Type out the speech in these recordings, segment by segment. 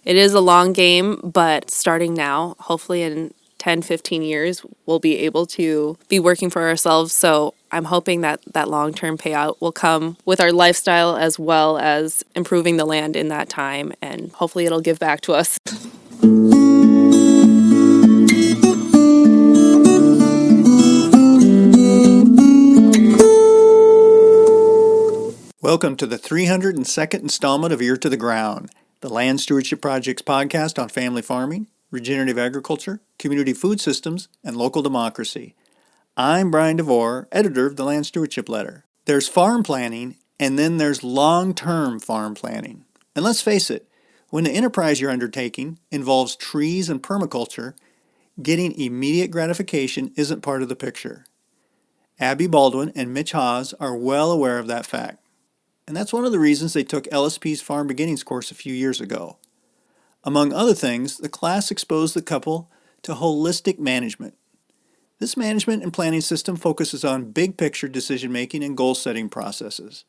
It is a long game, but starting now, hopefully in 10, 15 years, we'll be able to be working for ourselves. So I'm hoping that that long-term payout will come with our lifestyle as well as improving the land in that time. And hopefully it'll give back to us. Welcome to the 302nd installment of Ear to the Ground, the Land Stewardship Project's podcast on family farming, regenerative agriculture, community food systems, and local democracy. I'm Brian DeVore, editor of the Land Stewardship Letter. There's farm planning, and then there's long-term farm planning. And let's face it, when the enterprise you're undertaking involves trees and permaculture, getting immediate gratification isn't part of the picture. Abby Baldwin and Mitch Haas are well aware of that fact. And that's one of the reasons they took LSP's Farm Beginnings course a few years ago. Among other things, the class exposed the couple to holistic management. This management and planning system focuses on big picture decision making and goal setting processes.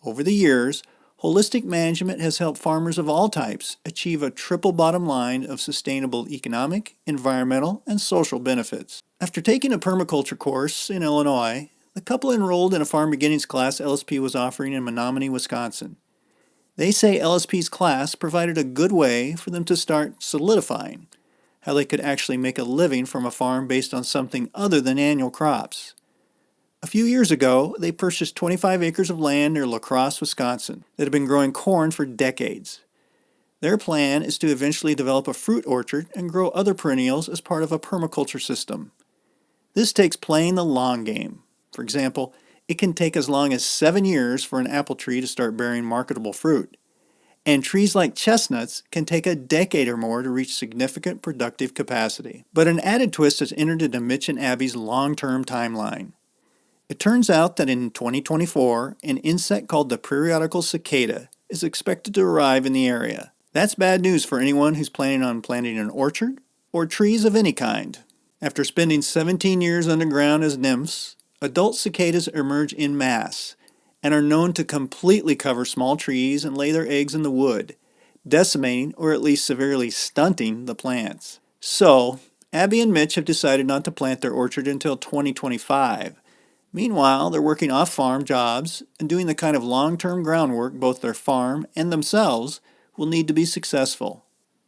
Over the years, holistic management has helped farmers of all types achieve a triple bottom line of sustainable economic, environmental, and social benefits. After taking a permaculture course in Illinois, the couple enrolled in a Farm Beginnings class LSP was offering in Menominee, Wisconsin. They say LSP's class provided a good way for them to start solidifying how they could actually make a living from a farm based on something other than annual crops. A few years ago, they purchased 25 acres of land near La Crosse, Wisconsin, that had been growing corn for decades. Their plan is to eventually develop a fruit orchard and grow other perennials as part of a permaculture system. This takes playing the long game. For example, it can take as long as 7 years for an apple tree to start bearing marketable fruit. And trees like chestnuts can take a decade or more to reach significant productive capacity. But an added twist has entered into Mitch and Abby's long-term timeline. It turns out that in 2024, an insect called the periodical cicada is expected to arrive in the area. That's bad news for anyone who's planning on planting an orchard or trees of any kind. After spending 17 years underground as nymphs, adult cicadas emerge in mass and are known to completely cover small trees and lay their eggs in the wood, decimating or at least severely stunting the plants. So, Abby and Mitch have decided not to plant their orchard until 2025. Meanwhile, they're working off-farm jobs and doing the kind of long-term groundwork both their farm and themselves will need to be successful.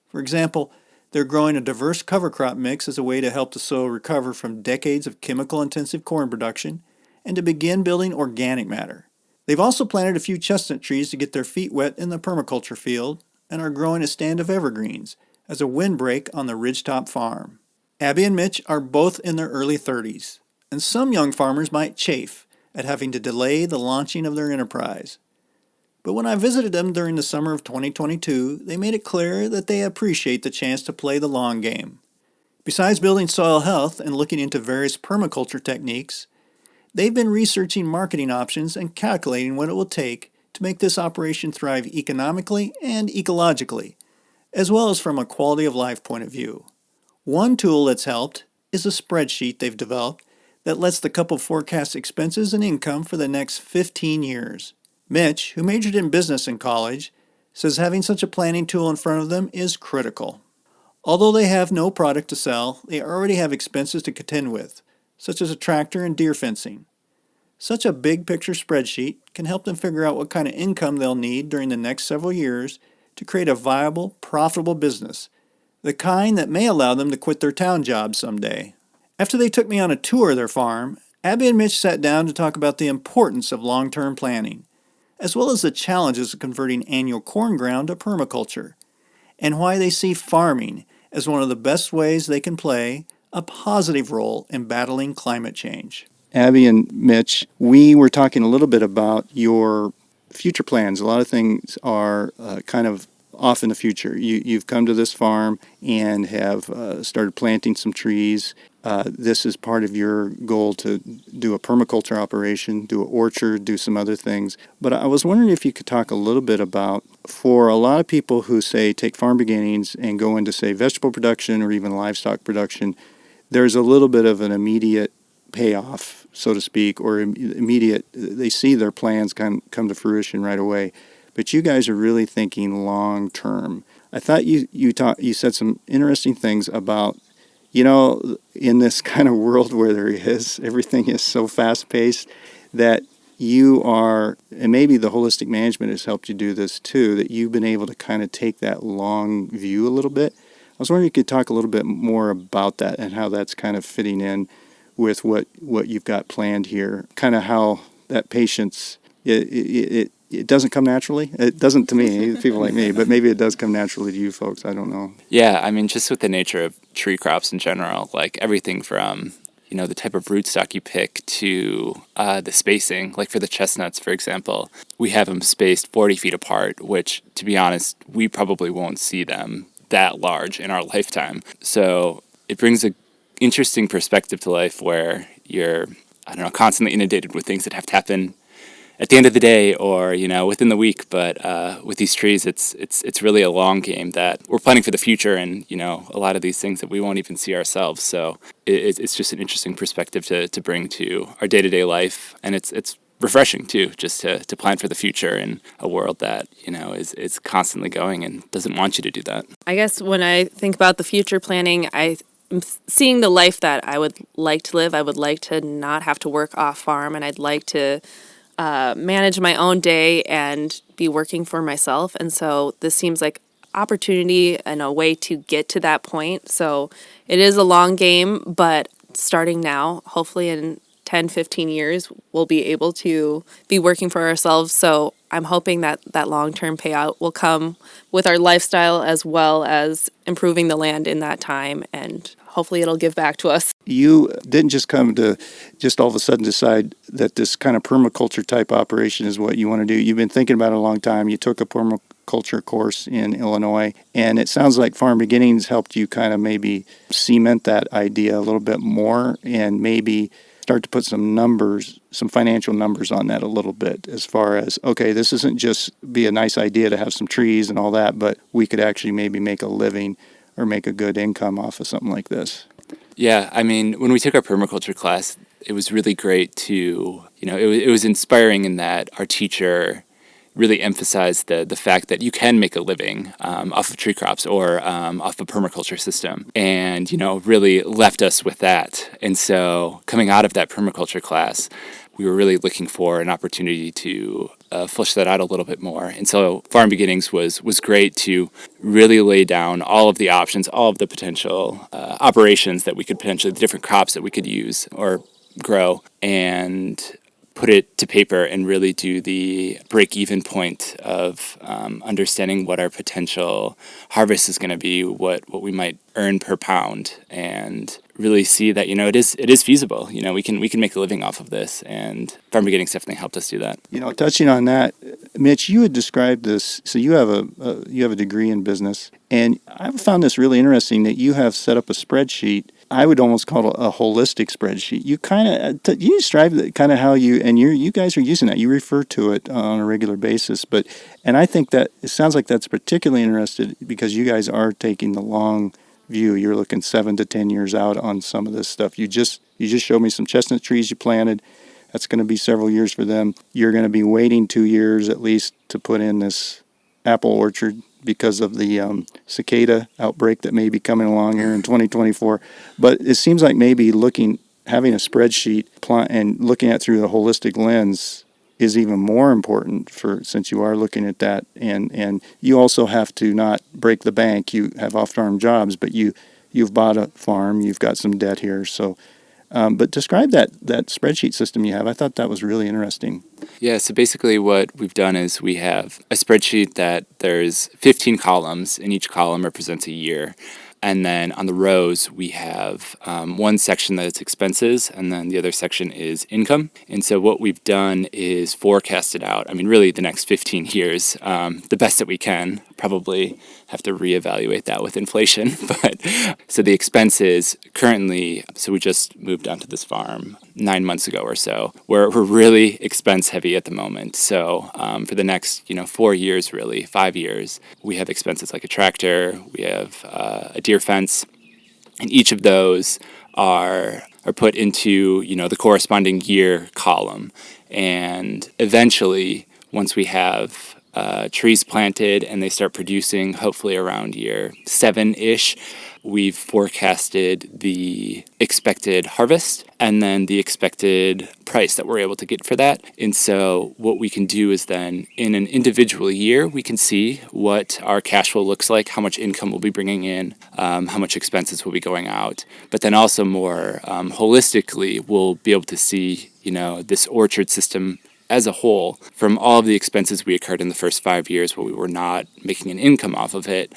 For example, they're growing a diverse cover crop mix as a way to help the soil recover from decades of chemical-intensive corn production and to begin building organic matter. They've also planted a few chestnut trees to get their feet wet in the permaculture field and are growing a stand of evergreens as a windbreak on the Ridgetop farm. Abby and Mitch are both in their early 30s, and some young farmers might chafe at having to delay the launching of their enterprise. But when I visited them during the summer of 2022, they made it clear that they appreciate the chance to play the long game. Besides building soil health and looking into various permaculture techniques, they've been researching marketing options and calculating what it will take to make this operation thrive economically and ecologically, as well as from a quality of life point of view. One tool that's helped is a spreadsheet they've developed that lets the couple forecast expenses and income for the next 15 years. Mitch, who majored in business in college, says having such a planning tool in front of them is critical. Although they have no product to sell, they already have expenses to contend with, such as a tractor and deer fencing. Such a big picture spreadsheet can help them figure out what kind of income they'll need during the next several years to create a viable, profitable business, the kind that may allow them to quit their town job someday. After they took me on a tour of their farm, Abby and Mitch sat down to talk about the importance of long-term planning, as well as the challenges of converting annual corn ground to permaculture, and why they see farming as one of the best ways they can play a positive role in battling climate change. Abby and Mitch, we were talking a little bit about your future plans. A lot of things are kind of off in the future. You've come to this farm and have started planting some trees. This is part of your goal to do a permaculture operation, do an orchard, do some other things. But I was wondering if you could talk a little bit about, for a lot of people who say take Farm Beginnings and go into, say, vegetable production or even livestock production, there's a little bit of an immediate payoff, so to speak, or immediate, they see their plans come to fruition right away. But you guys are really thinking long term. I thought you said some interesting things about, in this kind of world where everything is so fast paced, that you are, and maybe the holistic management has helped you do this too, that you've been able to kind of take that long view a little bit. I was wondering if you could talk a little bit more about that and how that's kind of fitting in with what you've got planned here. Kind of how that patience, it doesn't come naturally. It doesn't to me, people like me, but maybe it does come naturally to you folks. I don't know. Yeah, I mean, just with the nature of tree crops in general, like everything from, the type of rootstock you pick to the spacing, like for the chestnuts, for example, we have them spaced 40 feet apart, which, to be honest, we probably won't see them that large in our lifetime. So it brings a interesting perspective to life where you're, I don't know, constantly inundated with things that have to happen at the end of the day or within the week. But with these trees, it's really a long game that we're planning for the future, and a lot of these things that we won't even see ourselves. So it's just an interesting perspective to bring to our day-to-day life, and it's refreshing too, just to plan for the future in a world that is constantly going and doesn't want you to do that. I guess when I think about the future planning, I'm seeing the life that I would like to live. I would like to not have to work off farm, and I'd like to manage my own day and be working for myself. And so this seems like opportunity and a way to get to that point. So it is a long game, but starting now, hopefully in 10, 15 years, we'll be able to be working for ourselves. So I'm hoping that that long-term payout will come with our lifestyle as well as improving the land in that time, and hopefully it'll give back to us. You didn't just come to just all of a sudden decide that this kind of permaculture type operation is what you want to do. You've been thinking about it a long time. You took a permaculture course in Illinois, and it sounds like Farm Beginnings helped you kind of maybe cement that idea a little bit more and maybe start to put some financial numbers on that a little bit, as far as, okay, this isn't just be a nice idea to have some trees and all that, but we could actually maybe make a living or make a good income off of something like this. Yeah, I mean, when we took our permaculture class, it was really great to, it was inspiring in that our teacher really emphasized the fact that you can make a living off of tree crops or off a permaculture system, and really left us with that. And so coming out of that permaculture class, we were really looking for an opportunity to flesh that out a little bit more. And so Farm Beginnings was great to really lay down all of the options, all of the potential operations that we could potentially, the different crops that we could use or grow, and put it to paper and really do the break-even point of understanding what our potential harvest is going to be, what we might earn per pound, and really see that it is feasible. We can make a living off of this, and Farm Beginnings definitely helped us do that. Touching on that, Mitch, you had described this. So you have a degree in business, and I found this really interesting that you have set up a spreadsheet. I would almost call it a holistic spreadsheet. You kind of you describe kind of how you guys are using that. You refer to it on a regular basis, and I think that it sounds like that's particularly interesting because you guys are taking the long view. You're looking 7 to 10 years out on some of this stuff. You just showed me some chestnut trees you planted. That's going to be several years for them. You're going to be waiting 2 years at least to put in this apple orchard because of the cicada outbreak that may be coming along here in 2024. But it seems like maybe having a spreadsheet and looking at it through the holistic lens is even more important since you are looking at that. And you also have to not break the bank. You have off-farm jobs, but you've bought a farm. You've got some debt here. So, but describe that spreadsheet system you have. I thought that was really interesting. Yeah, so basically what we've done is we have a spreadsheet that there's 15 columns, and each column represents a year. And then on the rows, we have one section that's expenses, and then the other section is income. And so what we've done is forecasted out, really the next 15 years, the best that we can. Probably have to reevaluate that with inflation. But so the expenses currently, so we just moved onto this farm 9 months ago or so. We're really expense heavy at the moment. So for the next 4 years, really 5 years, we have expenses like a tractor, we have a deer fence, and each of those are put into the corresponding year column. And eventually, once we have trees planted and they start producing hopefully around year 7-ish. We've forecasted the expected harvest and then the expected price that we're able to get for that. And so what we can do is then in an individual year, we can see what our cash flow looks like, how much income we'll be bringing in, how much expenses will be going out. But then also more holistically, we'll be able to see, this orchard system as a whole, from all of the expenses we incurred in the first 5 years where we were not making an income off of it,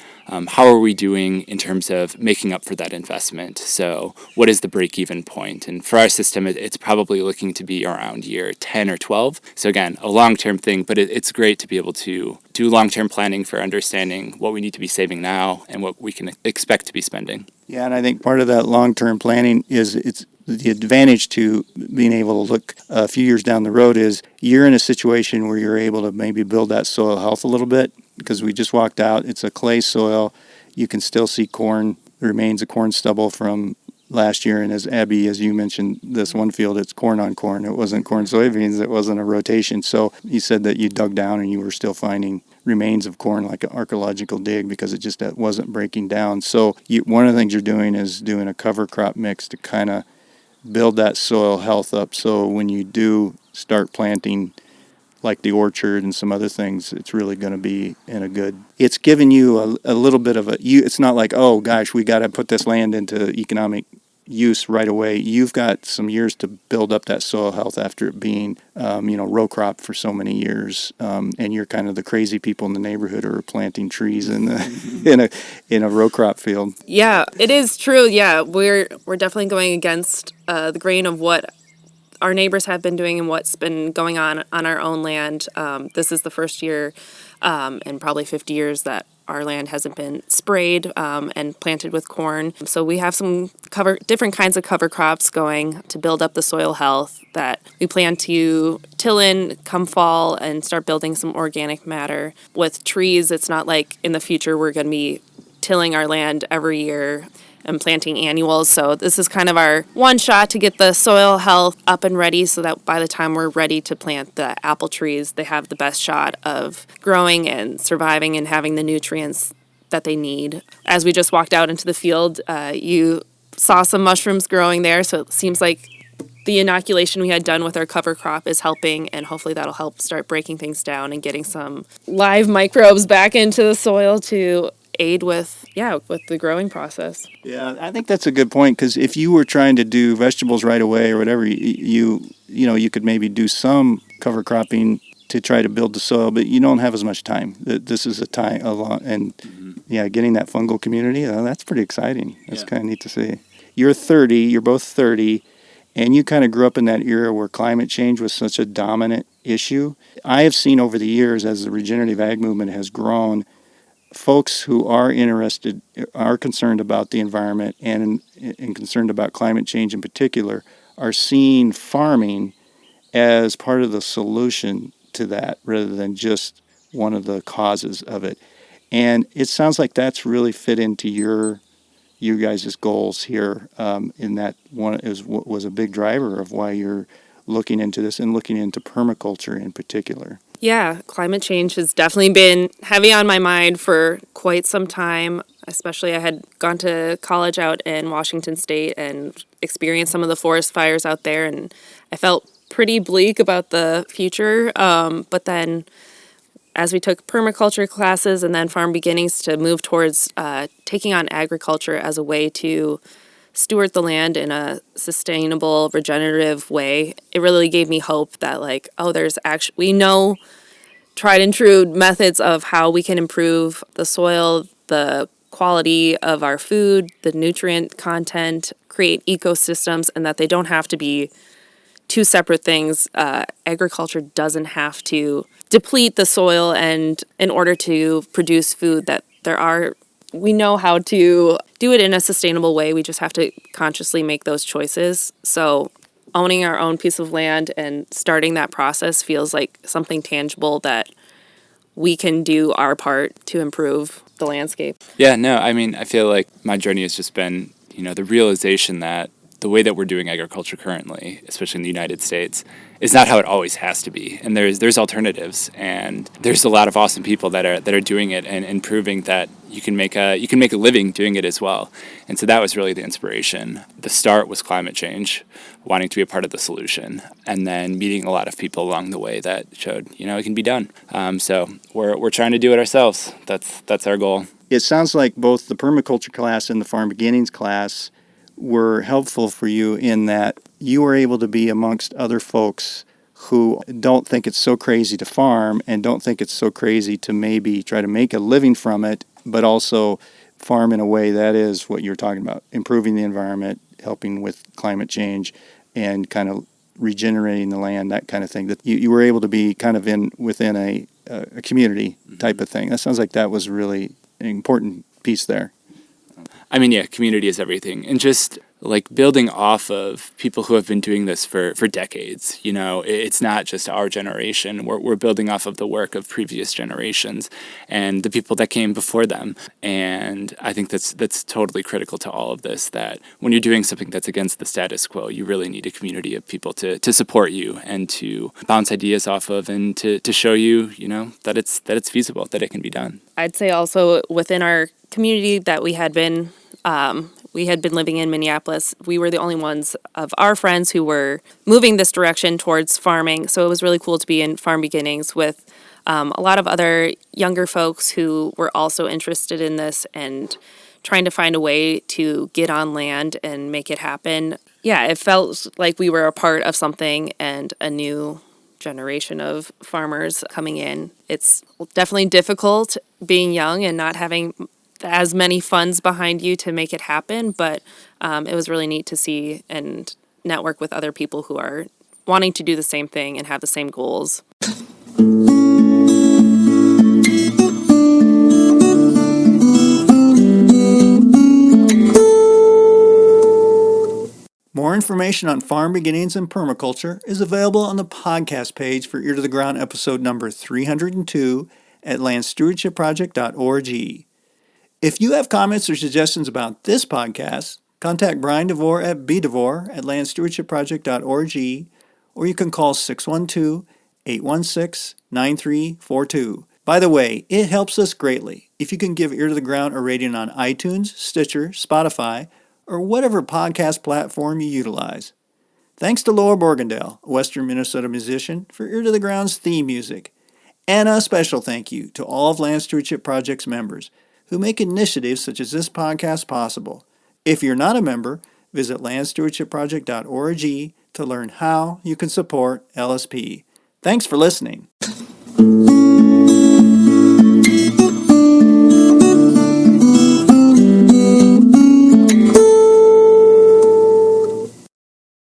how are we doing in terms of making up for that investment? So what is the break-even point? And for our system, it's probably looking to be around year 10 or 12. So again, a long-term thing, but it's great to be able to do long-term planning for understanding what we need to be saving now and what we can expect to be spending. Yeah, and I think part of that long-term planning is it's the advantage to being able to look a few years down the road is you're in a situation where you're able to maybe build that soil health a little bit because we just walked out. It's a clay soil. You can still see corn, the remains of corn stubble from last year. And as Abby, as you mentioned, this one field, it's corn on corn. It wasn't corn soybeans. It wasn't a rotation. So you said that you dug down and you were still finding remains of corn like an archaeological dig because it just wasn't breaking down. So one of the things you're doing is doing a cover crop mix to kind of build that soil health up. So when you do start planting like the orchard and some other things, it's really going to be in a good, it's giving you a little bit of it's not like, oh gosh, we got to put this land into economic use right away. You've got some years to build up that soil health after it being, row crop for so many years. And you're kind of the crazy people in the neighborhood who are planting trees in in a row crop field. Yeah, it is true. Yeah, we're definitely going against the grain of what our neighbors have been doing and what's been going on our own land. This is the first year in probably 50 years that our land hasn't been sprayed and planted with corn. So we have some different kinds of cover crops going to build up the soil health that we plan to till in come fall and start building some organic matter. With trees, it's not like in the future we're going to be tilling our land every year and planting annuals. So this is kind of our one shot to get the soil health up and ready so that by the time we're ready to plant the apple trees, they have the best shot of growing and surviving and having the nutrients that they need. As we just walked out into the field, you saw some mushrooms growing there. So it seems like the inoculation we had done with our cover crop is helping, and hopefully that'll help start breaking things down and getting some live microbes back into the soil to aid with the growing process. Yeah, I think that's a good point because if you were trying to do vegetables right away or whatever, you could maybe do some cover cropping to try to build the soil, but you don't have as much time. This is a lot, and getting that fungal community, that's pretty exciting. That's kind of neat to see. You're both 30, and you kind of grew up in that era where climate change was such a dominant issue. I have seen over the years as the regenerative ag movement has grown, folks who are concerned about the environment and concerned about climate change in particular, are seeing farming as part of the solution to that rather than just one of the causes of it. And it sounds like that's really fit into you guys' goals here, in that one was a big driver of why you're looking into this and looking into permaculture in particular. Yeah, climate change has definitely been heavy on my mind for quite some time. Especially I had gone to college out in Washington State and experienced some of the forest fires out there, and I felt pretty bleak about the future. But then as we took permaculture classes and then Farm Beginnings to move towards taking on agriculture as a way to steward the land in a sustainable, regenerative way, it really gave me hope that we know tried and true methods of how we can improve the soil, the quality of our food, the nutrient content, create ecosystems, and that they don't have to be two separate things. Agriculture doesn't have to deplete the soil, and in order to produce food, that we know how to do it in a sustainable way. We just have to consciously make those choices. So owning our own piece of land and starting that process feels like something tangible that we can do our part to improve the landscape. Yeah, no, I mean, I feel like my journey has just been, the realization that the way that we're doing agriculture currently, especially in the United States, is not how it always has to be. And there's alternatives, and there's a lot of awesome people that are doing it and proving that you can make a living doing it as well. And so that was really the inspiration. The start was climate change, wanting to be a part of the solution, and then meeting a lot of people along the way that showed, it can be done. So we're trying to do it ourselves. That's our goal. It sounds like both the permaculture class and the Farm Beginnings class were helpful for you in that you were able to be amongst other folks who don't think it's so crazy to farm and don't think it's so crazy to maybe try to make a living from it, but also farm in a way that is what you're talking about, improving the environment, helping with climate change, and kind of regenerating the land, that kind of thing. That you were able to be kind of within a community type of thing. That sounds like that was really an important piece there. I mean, yeah, community is everything. And just like building off of people who have been doing this for decades. It's not just our generation. We're building off of the work of previous generations and the people that came before them. And I think that's totally critical to all of this, that when you're doing something that's against the status quo, you really need a community of people to support you and to bounce ideas off of and to show you, that it's feasible, that it can be done. I'd say also within our community that we had been living in Minneapolis. We were the only ones of our friends who were moving this direction towards farming. So it was really cool to be in Farm Beginnings with a lot of other younger folks who were also interested in this and trying to find a way to get on land and make it happen. Yeah, it felt like we were a part of something and a new generation of farmers coming in. It's definitely difficult being young and not having as many funds behind you to make it happen, but it was really neat to see and network with other people who are wanting to do the same thing and have the same goals. More information on Farm Beginnings and permaculture is available on the podcast page for Ear to the Ground episode number 302 at landstewardshipproject.org. If you have comments or suggestions about this podcast, contact Brian DeVore at bdevore@landstewardshipproject.org, or you can call 612-816-9342. By the way, it helps us greatly if you can give Ear to the Ground a rating on iTunes, Stitcher, Spotify, or whatever podcast platform you utilize. Thanks to Laura Borgendale, a Western Minnesota musician, for Ear to the Ground's theme music. And a special thank you to all of Land Stewardship Project's members who make initiatives such as this podcast possible. If you're not a member, visit landstewardshipproject.org to learn how you can support LSP. Thanks for listening.